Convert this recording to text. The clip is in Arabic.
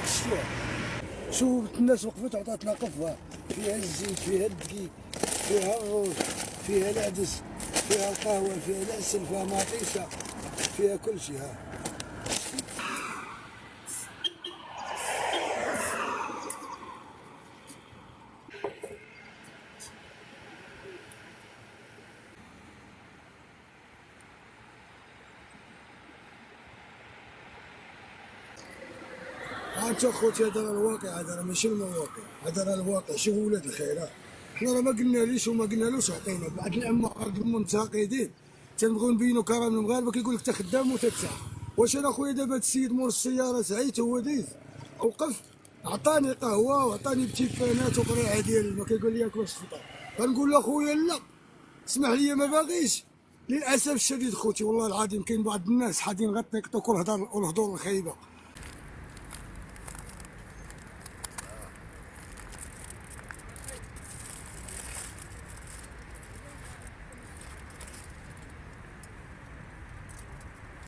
شتوها. شوف الناس وقفت عطاتنا قفوه فيها الزيت، فيها الدقيق، فيها الروز، فيها العدس، فيها القهوه، فيها العسل، فيها مطيشه، فيها كل شيء. ها انت خوتي هذا راه الواقع، هذا راه ماشي المواقع، هذا راه الواقع. شوف ولاد الخير، حنا راه ما قلناليش وما قلنالوش عطينا. بعض العمار المنتقدين تنبغيو نبينوا كرم المغاربه، كيقول لك انت خدام وتدفع. واش انا خويا دابا هاد السيد مور السياره سعيت هو ديز وقف عطاني قهوه وعطاني بتيفانات وقريعه ديال الماء، كيقول لي ياك واش تفطر؟ غنقول له خويا لا، اسمح لي ما باغيش. للاسف الشديد خوتي والله العظيم كاين بعض الناس حادين غير التيك توك والهضور الخايبه.